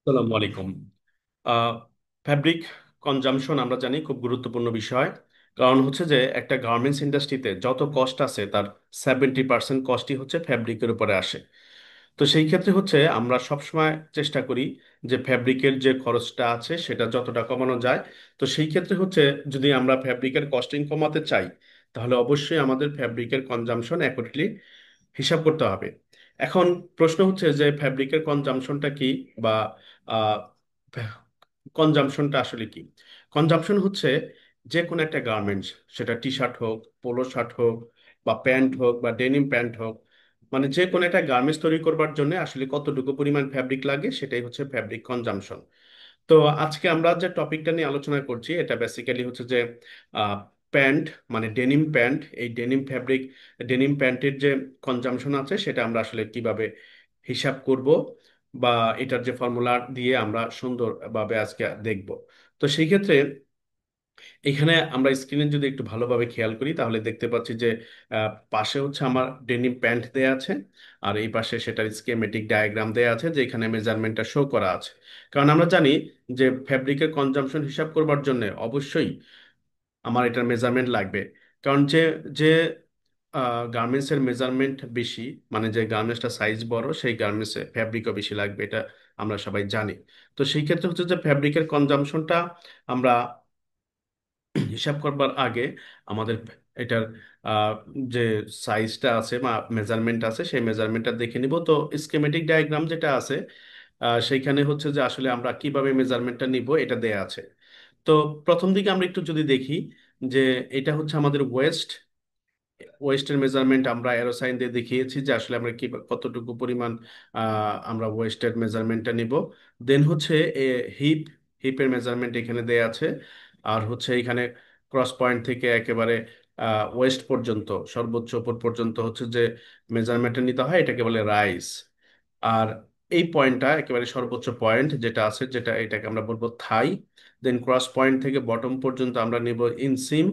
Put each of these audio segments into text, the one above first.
আসসালামু আলাইকুম। আহ fabric consumption আমরা জানি খুব গুরুত্বপূর্ণ বিষয়। কারণ হচ্ছে যে একটা গার্মেন্টস ইন্ডাস্ট্রিতে যত কস্ট আছে তার 70% কস্টই হচ্ছে ফ্যাব্রিকের উপরে আসে। তো সেই ক্ষেত্রে হচ্ছে আমরা সবসময় চেষ্টা করি যে ফ্যাব্রিকের যে খরচটা আছে সেটা যতটা কমানো যায়। তো সেই ক্ষেত্রে হচ্ছে যদি আমরা ফ্যাব্রিকের কস্টিং কমাতে চাই তাহলে অবশ্যই আমাদের ফ্যাব্রিকের কনজামশন অ্যাকুরেটলি হিসাব করতে হবে। এখন প্রশ্ন হচ্ছে যে ফ্যাব্রিকের কনজামশনটা কি, বা কনজামশনটা আসলে কি? কনজামশন হচ্ছে যে কোনো একটা গার্মেন্টস, সেটা টি শার্ট হোক, পোলো শার্ট হোক, বা প্যান্ট হোক, বা ডেনিম প্যান্ট হোক, মানে যে কোনো একটা গার্মেন্টস তৈরি করবার জন্য আসলে কতটুকু পরিমাণ ফ্যাব্রিক লাগে সেটাই হচ্ছে ফ্যাব্রিক কনজামশন। তো আজকে আমরা যে টপিকটা নিয়ে আলোচনা করছি এটা বেসিক্যালি হচ্ছে যে প্যান্ট, মানে ডেনিম প্যান্ট, এই ডেনিম ফ্যাব্রিক, ডেনিম প্যান্টের যে কনজামশন আছে সেটা আমরা আসলে কিভাবে হিসাব করব, বা এটার যে ফর্মুলা দিয়ে আমরা সুন্দরভাবে আজকে দেখব। তো সেই ক্ষেত্রে এখানে আমরা স্ক্রিনে যদি একটু ভালোভাবে খেয়াল করি তাহলে দেখতে পাচ্ছি যে পাশে হচ্ছে আমার ডেনিম প্যান্ট দেয়া আছে, আর এই পাশে সেটার স্কেমেটিক ডায়াগ্রাম দেয়া আছে যেখানে মেজারমেন্টটা শো করা আছে। কারণ আমরা জানি যে ফ্যাব্রিকের কনজাম্পশন হিসাব করবার জন্য অবশ্যই আমার এটার মেজারমেন্ট লাগবে। কারণ যে যে গার্মেন্টসের মেজারমেন্ট বেশি, মানে যে গার্মেন্টসটা সাইজ বড় সেই গার্মেন্টসে ফ্যাব্রিকও বেশি লাগবে, এটা আমরা সবাই জানি। তো সেই ক্ষেত্রে হচ্ছে যে ফ্যাব্রিকের কনজাম্পশনটা আমরা হিসাব করবার আগে আমাদের এটার আহ, যে সাইজটা আছে বা মেজারমেন্ট আছে সেই মেজারমেন্টটা দেখে নিব। তো স্কেমেটিক ডায়াগ্রাম যেটা আছে সেইখানে হচ্ছে যে আসলে আমরা কিভাবে মেজারমেন্টটা নিব এটা দেয়া আছে। তো প্রথম দিকে আমরা একটু যদি দেখি যে এটা হচ্ছে আমাদের ওয়েস্টের মেজারমেন্ট, আমরা অ্যারো সাইন দিয়ে দেখিয়েছি যে আসলে আমরা কি কতটুকু পরিমাণ আমরা ওয়েস্টের মেজারমেন্টটা নিব। দেন হচ্ছে হিপ, হিপের মেজারমেন্ট এখানে দেয়া আছে। আর হচ্ছে এখানে ক্রস পয়েন্ট থেকে একেবারে ওয়েস্ট পর্যন্ত, সর্বোচ্চ উপর পর্যন্ত হচ্ছে যে মেজারমেন্টটা নিতে হয় এটাকে বলে রাইস। আর এই পয়েন্টটা একেবারে সর্বোচ্চ পয়েন্ট যেটা আছে, যেটা এটাকে আমরা বলবো থাই। দেন ক্রস পয়েন্ট থেকে বটম পর্যন্ত আমরা নিব ইনসিম।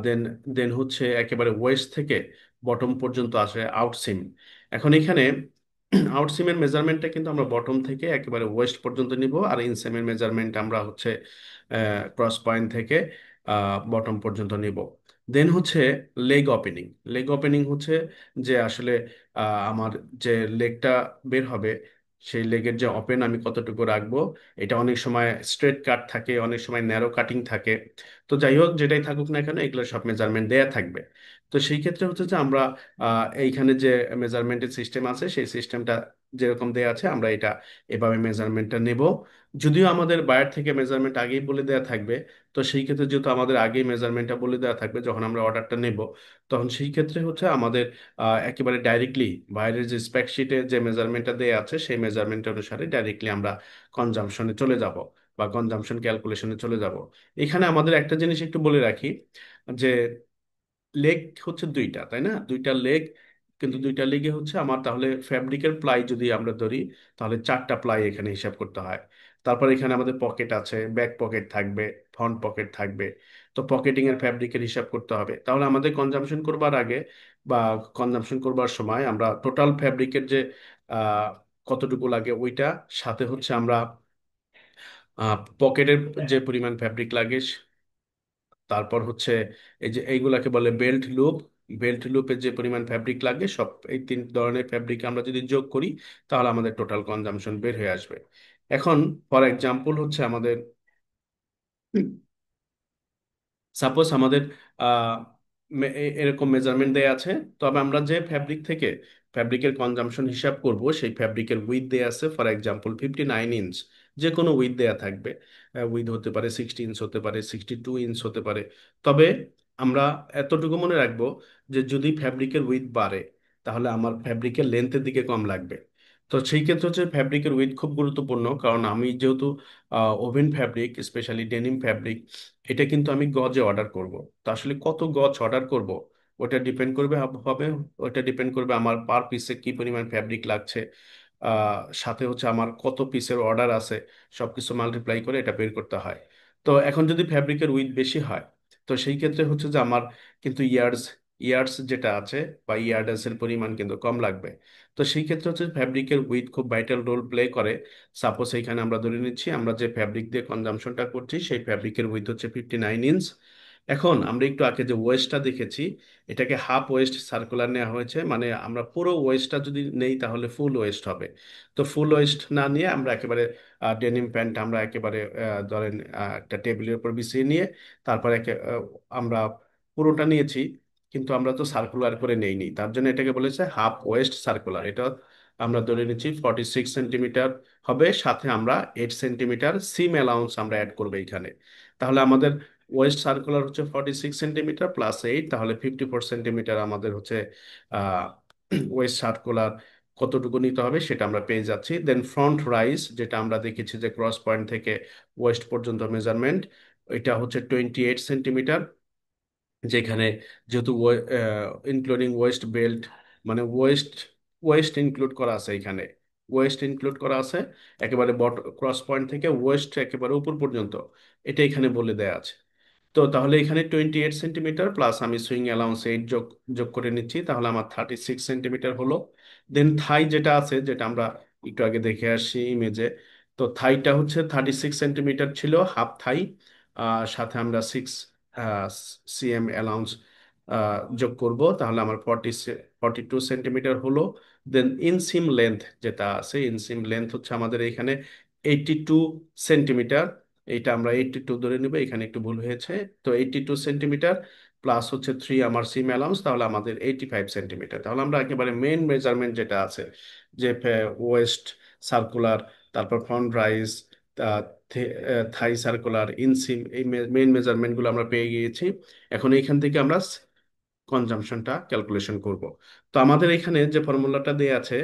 দেন দেন হচ্ছে একেবারে ওয়েস্ট থেকে বটম পর্যন্ত আসে আউটসিম। এখন এখানে আউটসিমের মেজারমেন্টটা কিন্তু আমরা বটম থেকে একেবারে ওয়েস্ট পর্যন্ত নিব, আর ইনসিমের মেজারমেন্ট আমরা হচ্ছে ক্রস পয়েন্ট থেকে বটম পর্যন্ত নিব। দেন হচ্ছে লেগ ওপেনিং। লেগ ওপেনিং হচ্ছে যে আসলে আমার যে লেগটা বের হবে সেই লেগের যে ওপেন আমি কতটুকু রাখবো। এটা অনেক সময় স্ট্রেট কাট থাকে, অনেক সময় ন্যারো কাটিং থাকে। তো যাই হোক যেটাই থাকুক না কেন এগুলো সব মেজারমেন্ট দেয়া থাকবে। তো সেই ক্ষেত্রে হচ্ছে যে আমরা এইখানে যে মেজারমেন্টের সিস্টেম আছে সেই সিস্টেমটা যেরকম দেয়া আছে আমরা এটা এভাবে মেজারমেন্টটা নেব। যদিও আমাদের বাইরে থেকে মেজারমেন্ট আগেই বলে দেয়া থাকবে, তো সেই ক্ষেত্রে যেহেতু আমাদের আগেই মেজারমেন্টটা বলে দেওয়া থাকবে যখন আমরা অর্ডারটা নেব, তখন সেই ক্ষেত্রে হচ্ছে আমাদের একেবারে ডাইরেক্টলি বাইরের যে স্প্যাক শিটে যে মেজারমেন্টটা দেয়া আছে সেই মেজারমেন্ট অনুসারে ডাইরেক্টলি আমরা কনজাম্পশনে চলে যাব, বা কনজাম্পশন ক্যালকুলেশনে চলে যাব। এখানে আমাদের একটা জিনিস একটু বলে রাখি যে লেগ হচ্ছে দুইটা, তাই না? দুইটা লেগ, কিন্তু দুইটা লেগে হচ্ছে আমার তাহলে ফ্যাব্রিকের প্লাই যদি আমরা ধরি তাহলে 4টা প্লাই এখানে হিসাব করতে হয়। তারপর এখানে আমাদের পকেট আছে, ব্যাক পকেট থাকবে, ফ্রন্ট পকেট থাকবে। তো পকেটিং এর ফ্যাব্রিকের হিসাব করতে হবে। তাহলে আমাদের কনজাম্পশন করবার আগে বা কনজাম্পশন করবার সময় আমরা টোটাল ফ্যাব্রিকের যে আহ, কতটুকু লাগে ওইটা, সাথে হচ্ছে আমরা পকেটের যে পরিমাণ ফ্যাব্রিক লাগে, তারপর হচ্ছে এই যে এইগুলাকে বলে বেল্ট লুপ, বেল্ট লুপের যে পরিমাণ ফ্যাব্রিক লাগে সব এই 3 ধরনের ফ্যাব্রিক আমরা যদি যোগ করি তাহলে আমাদের টোটাল কনজাম্পশন বের হয়ে আসবে। এখন ফর এক্সাম্পল হচ্ছে আমাদের সাপোজ আমাদের আহ, এরকম মেজারমেন্ট দেয়া আছে, তবে আমরা যে ফ্যাব্রিক থেকে ফ্যাব্রিকের কনজাম্পশন হিসাব করব সেই ফ্যাব্রিকের উইথ দেয়া আছে ফর এক্সাম্পল 59 ইঞ্চ। যে কোনো উইথ দেয়া থাকবে, উইথ হতে পারে 60 ইঞ্চ, হতে পারে 62 ইঞ্চ হতে পারে। তবে আমরা এতটুকু মনে রাখবো যে যদি ফ্যাব্রিকের উইথ বাড়ে তাহলে আমার ফ্যাব্রিকের লেন্থের দিকে কম লাগবে। তো সেই ক্ষেত্রে হচ্ছে ফ্যাব্রিকের উইথ খুব গুরুত্বপূর্ণ, কারণ আমি যেহেতু oven fabric, specially denim fabric, এটা কিন্তু আমি গজে অর্ডার করব। তো আসলে কত গজ অর্ডার করব ওটা ডিপেন্ড করবে হবে, ওটা ডিপেন্ড করবে আমার পার পিসে কি পরিমাণ ফ্যাব্রিক লাগছে, সাথে হচ্ছে আমার কত পিসের অর্ডার আছে, সবকিছু মাল্টিপ্লাই করে এটা বের করতে হয়। তো এখন যদি ফ্যাব্রিকের উইথ বেশি হয় তো সেই ক্ষেত্রে হচ্ছে যে আমার কিন্তু ইয়ার্স ইয়ার্স যেটা আছে বা ইয়ার্ডের পরিমাণ কিন্তু কম লাগবে। তো সেই ক্ষেত্রে হচ্ছে ফ্যাব্রিকের উইথ খুব ভাইটাল রোল প্লে করে। সাপোজ এখানে আমরা ধরে নিচ্ছি আমরা যে ফ্যাব্রিক দিয়ে কনজামশনটা করছি সেই ফ্যাব্রিকের উইথ হচ্ছে 59 ইঞ্চ। এখন আমরা একটু আগে যে ওয়েস্টটা দেখেছি, এটাকে হাফ ওয়েস্ট সার্কুলার নেওয়া হয়েছে, মানে আমরা পুরো ওয়েস্টটা যদি নেই তাহলে ফুল ওয়েস্ট হবে। তো ফুল ওয়েস্ট না নিয়ে আমরা একেবারে ডেনিম প্যান্ট আমরা একেবারে ধরেন একটা টেবিলের উপর বিছিয়ে নিয়ে তারপরে আমরা পুরোটা নিয়েছি, কিন্তু আমরা তো সার্কুলার করে নেইনি, তার জন্য এটাকে বলেছে হাফ ওয়েস্ট সার্কুলার। এটা আমরা ধরে নিচ্ছি 46 সেন্টিমিটার হবে, সাথে আমরা 8 সেন্টিমিটার সিম অ্যালাউন্স আমরা অ্যাড করবো এখানে। তাহলে আমাদের ওয়েস্ট সার্কুলার হচ্ছে 46 সেন্টিমিটার প্লাস 8, তাহলে 54 সেন্টিমিটার আমাদের হচ্ছে আহ ওয়েস্ট সার্কুলার কতটুকু নিতে হবে সেটা আমরা পেয়ে যাচ্ছি। দেন ফ্রন্ট রাইজ যেটা আমরা দেখেছি যে ক্রস পয়েন্ট থেকে ওয়েস্ট পর্যন্ত মেজারমেন্ট, এটা হচ্ছে 28 সেন্টিমিটার, যেখানে যেহেতু ইনক্লুডিং ওয়েস্ট বেল্ট, মানে ওয়েস্ট ওয়েস্ট ইনক্লুড করা আছে এখানে, ওয়েস্ট ইনক্লুড করা আছে একেবারে ক্রস পয়েন্ট থেকে ওয়েস্ট একেবারে উপর পর্যন্ত, এটা এখানে বলে দেয়া আছে। তো তাহলে এখানে 28 সেন্টিমিটার প্লাস আমি সুইং অ্যালাউন্স 8 যোগ যোগ করে নিচ্ছি, তাহলে আমার 36 সেন্টিমিটার হলো। দেন থাই যেটা আছে, যেটা আমরা একটু আগে দেখে আসছি ইমেজে, তো থাইটা হচ্ছে 36 সেন্টিমিটার ছিল হাফ থাই, সাথে আমরা 6 সিএম অ্যালাউন্স যোগ করব, তাহলে আমার 42 সেন্টিমিটার হলো। দেন ইনসিম লেন্থ যেটা আছে, ইনসিম লেন্থ হচ্ছে আমাদের এখানে 82 সেন্টিমিটার, এইটা আমরা 82 ধরে নিব, এখানে একটু ভুল হয়েছে। তো 82 সেন্টিমিটার প্লাস হচ্ছে 3 আমার সিম অ্যালাউন্স, তাহলে আমাদের 85 সেন্টিমিটার। তাহলে আমরা একেবারে মেন মেজারমেন্ট যেটা আছে, যে ওয়েস্ট সার্কুলার, তারপর ফ্রন্ট রাইজ, থাই সার্কুলার, ইনসিম, এই মেইন মেজারমেন্টগুলো আমরা পেয়ে গিয়েছি। এখন এইখান থেকে আমরা কনজাম্পশনটা ক্যালকুলেশন করব। তো আমাদের এখানে যে ফর্মুলাটা দেয়া আছে,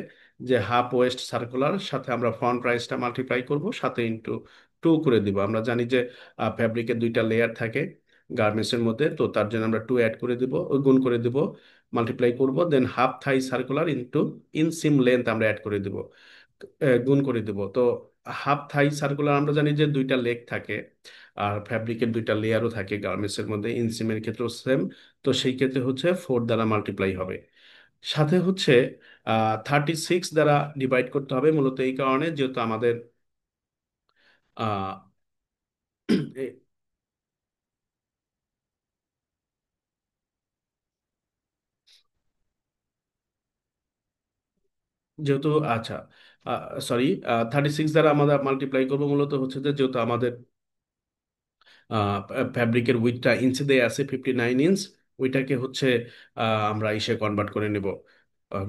যে হাফ ওয়েস্ট সার্কুলার সাথে আমরা ফ্রন্ট রাইজটা মাল্টিপ্লাই করব, সাথে ইন্টু 2 করে দিব। আমরা জানি যে ফ্যাব্রিকের দুইটা লেয়ার থাকে গার্মেন্টসের মধ্যে, তো তার জন্য আমরা 2 অ্যাড করে দিব, গুণ করে দিব, মাল্টিপ্লাই করব, দেন হাফ থাই সার্কুলার ইন্টু ইনসিম লেন্থ আমরা অ্যাড করে দিব, গুণ করে দিব। তো হাফ থাই সার্কুলার আমরা জানি যে দুইটা লেগ থাকে, আর ফ্যাব্রিকের দুইটা লেয়ারও থাকে গার্মেন্টস এর মধ্যে, ইনসিমের ক্ষেত্রেও সেম। তো সেই ক্ষেত্রে হচ্ছে 4 দ্বারা মাল্টিপ্লাই হবে, সাথে হচ্ছে 36 দ্বারা ডিভাইড করতে হবে, মূলত এই কারণে যেহেতু আমাদের আহ, এ- যেহেতু আচ্ছা, সরি, 36 দ্বারা আমাদের মাল্টিপ্লাই করবো, মূলত হচ্ছে যে যেহেতু আমাদের ফ্যাব্রিকের উইথটা ইঞ্চি দেয়া আছে 59 ইঞ্চ, ওইটাকে হচ্ছে আমরা ইসে কনভার্ট করে নিব,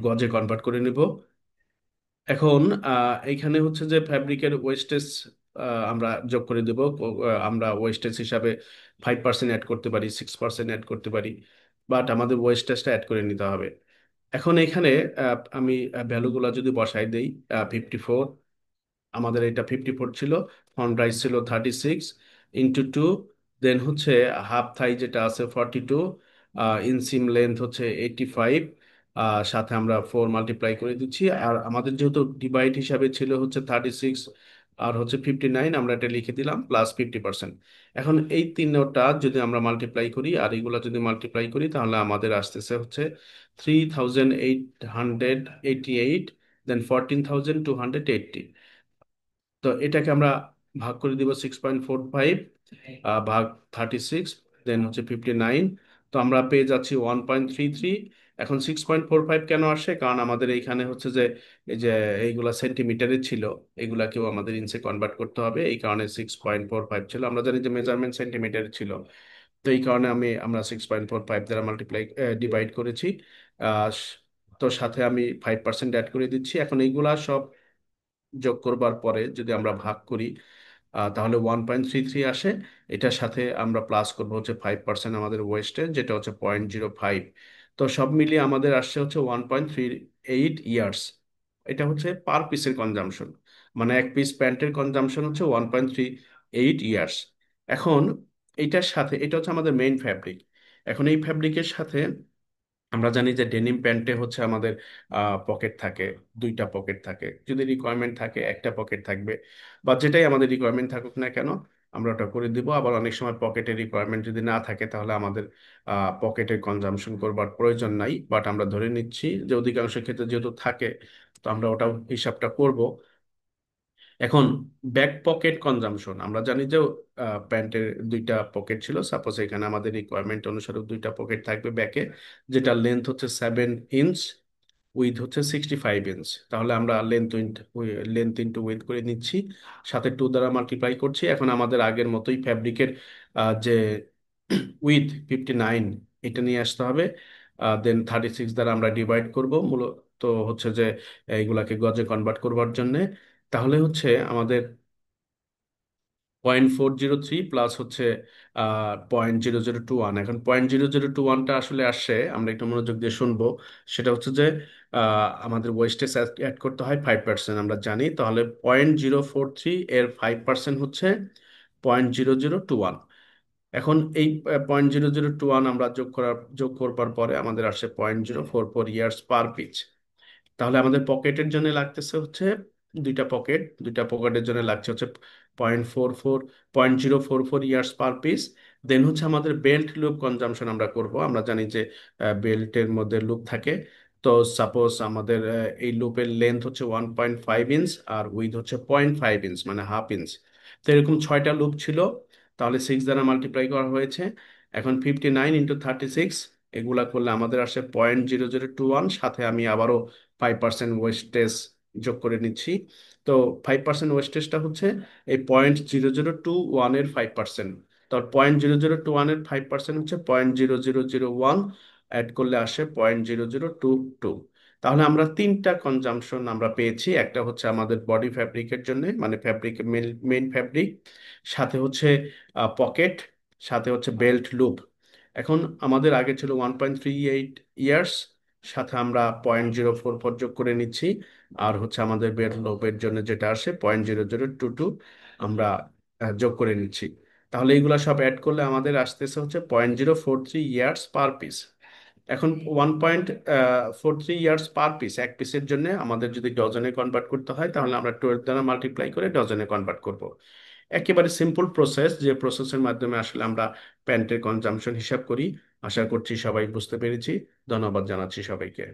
গজে কনভার্ট করে নিব। এখন এইখানে হচ্ছে যে ফ্যাব্রিকের ওয়েস্টেজ আমরা যোগ করে দেব। আমরা ওয়েস্টেজ হিসাবে 5% অ্যাড করতে পারি, 6% অ্যাড করতে পারি, বাট আমাদের ওয়েস্টেজটা অ্যাড করে নিতে হবে। এখন এখানে আমি ভ্যালুগুলো যদি বসাই দেই, 54, আমাদের এটা 54 ছিল, ফ্রন্ট রাইস ছিল 36 ইন্টু 2, দেন হচ্ছে হাফ থাই যেটা আছে 42, ইনসিম লেন্থ হচ্ছে 85, সাথে আমরা 4 মাল্টিপ্লাই করে দিচ্ছি, আর আমাদের যেহেতু ডিভাইড হিসাবে ছিল হচ্ছে 36 আর হচ্ছে 59, আমরা এটা লিখে দিলাম প্লাস 50%। এখন এই তিনটা যদি আমরা মাল্টিপ্লাই করি আর এগুলা যদি মাল্টিপ্লাই করি, তাহলে আমাদের আসতেছে হচ্ছে 3888, দেন 14,280। তো এটাকে আমরা ভাগ করে দিব 6.45, ভাগ 36, দেন হচ্ছে 59, তো আমরা পেয়ে যাচ্ছি 1.33। এখন 6.45 কেন আসে, কারণ আমাদের এইখানে হচ্ছে যে এই যে এইগুলা সেন্টিমিটারে ছিল, এগুলাকেও আমাদের ইঞ্চে কনভার্ট করতে হবে, এই কারণে 6.45 ছিল। আমরা জানি যে মেজারমেন্ট সেন্টিমিটারে ছিল, তো এই কারণে আমরা 6.45 দ্বারা ডিভাইড করেছি। আহ, তো সাথে আমি 5% অ্যাড করে দিচ্ছি। এখন এইগুলা সব যোগ করবার পরে যদি আমরা ভাগ করি, তাহলে 1.33 আসে। এটার সাথে আমরা প্লাস করবো হচ্ছে 5% আমাদের ওয়েস্টে, যেটা হচ্ছে 0.05। তো সব মিলিয়ে আমাদের আসছে হচ্ছে 1.38 ইয়ার্স। এটা হচ্ছে পার পিসের কনজাম্পশন, মানে এক পিস প্যান্টের কনজাম্পশন হচ্ছে 1.38 ইয়ার্স। এখন এইটার সাথে এটা হচ্ছে আমাদের মেইন ফ্যাব্রিক। এখন এই ফ্যাব্রিকের সাথে আমরা জানি যে ডেনিম প্যান্টে হচ্ছে আমাদের পকেট থাকে, দুইটা পকেট থাকে, যদি রিকোয়ারমেন্ট থাকে একটা পকেট থাকবে, বা যেটাই আমাদের রিকোয়ারমেন্ট থাকুক না কেন, আমরা ওটা করে দিব। আবার অনেক সময় পকেটের রিকোয়ারমেন্ট যদি না থাকে তাহলে আমাদের পকেটের কনজাম্পশন করবার প্রয়োজন নাই, বাট আমরা ধরে নিচ্ছি যে অধিকাংশ ক্ষেত্রে যেহেতু থাকে, তো আমরা ওটা হিসাবটা করব। এখন ব্যাক পকেট কনজাম্পশন, আমরা জানি যে প্যান্টের দুইটা পকেট ছিল, সাপোজ এখানে আমাদের রিকোয়ারমেন্ট অনুসারে দুইটা পকেট থাকবে ব্যাকে, যেটা লেন্থ হচ্ছে 7 ইঞ্চ, উইথ হচ্ছে 65 ইঞ্চ। তাহলে আমরা লেন্থ ইন্টু উইথ করে নিচ্ছি, সাথে 2 দ্বারা মাল্টিপ্লাই করছি। এখন আমাদের আগের মতোই ফ্যাব্রিকের যে উইথ 59 এটা নিয়ে আসতে হবে, দেন 36 দ্বারা আমরা ডিভাইড করব মূলত হচ্ছে যে এইগুলাকে গজে কনভার্ট করবার জন্য। তাহলে হচ্ছে আমাদের 0.403 প্লাস হচ্ছে 0.0021। এখন 0.0021টা আসলে আসছে, আমরা একটু মনোযোগ দিয়ে শুনবো। সেটা হচ্ছে যে আমাদের ওয়েস্টেজ অ্যাড করতে হয় 5%, আমরা জানি। তাহলে 0.043 এর 5% হচ্ছে 0.0021। এখন এই 0.0021 আমরা যোগ করবার পরে আমাদের আসছে 0.044 ইয়ার্স পার পিচ। তাহলে আমাদের পকেটের জন্য লাগতেছে হচ্ছে দুইটা পকেটের জন্য লাগছে হচ্ছে 0.044 ইয়ার্স পার পিস। দেন হচ্ছে আমাদের বেল্ট লুপ কনজাম্পশন আমরা করব। আমরা জানি যে বেল্টের মধ্যে লুপ থাকে। তো সাপোজ আমাদের এই লুপের লেন্থ হচ্ছে 1.5 ইঞ্চ আর উইথ হচ্ছে 0.5 ইঞ্চ, মানে ½ ইঞ্চ। তো এরকম 6টা লুপ ছিল, তাহলে 6 দ্বারা মাল্টিপ্লাই করা হয়েছে। এখন 59 × 36 এগুলা করলে আমাদের আসে 0.0021, সাথে আমি আবারও 5% ওয়েস্টেজ যোগ করে নিচ্ছি। তো 5% ওয়েস্টেজটা হচ্ছে এই 0.0021 এর 5%। তার 0.0021 এর 5% হচ্ছে 0.0001, অ্যাড করলে আসে 0.0022। তাহলে আমরা তিনটা কনজাম্পশন আমরা পেয়েছি। একটা হচ্ছে আমাদের বডি ফ্যাব্রিকের জন্য, মানে ফ্যাব্রিক, মেইন ফ্যাব্রিক, সাথে হচ্ছে পকেট, সাথে হচ্ছে বেল্ট লুপ। এখন আমাদের আগে ছিল 1.38 ইয়ার্স, সাথে আমরা 0.044 যোগ করে নিচ্ছি, আর হচ্ছে আমাদের বেড লোবের জন্য যেটা আসে 0.0022 আমরা যোগ করে নিচ্ছি। তাহলে এইগুলা সব অ্যাড করলে আমাদের আসতেছে হচ্ছে 0.043 ইয়ার্স পার পিস। এখন 1.43 ইয়ার্স পার পিস, এক পিসের জন্য আমাদের যদি ডজনে কনভার্ট করতে হয় তাহলে আমরা 12 দ্বারা মাল্টিপ্লাই করে ডজনে কনভার্ট করব। একেবারে সিম্পল প্রসেস, যে প্রসেসের মাধ্যমে আসলে আমরা প্যান্টের কনজাম্পশন হিসাব করি। আশা করছি সবাই বুঝতে পেরেছি। ধন্যবাদ জানাচ্ছি সবাইকে।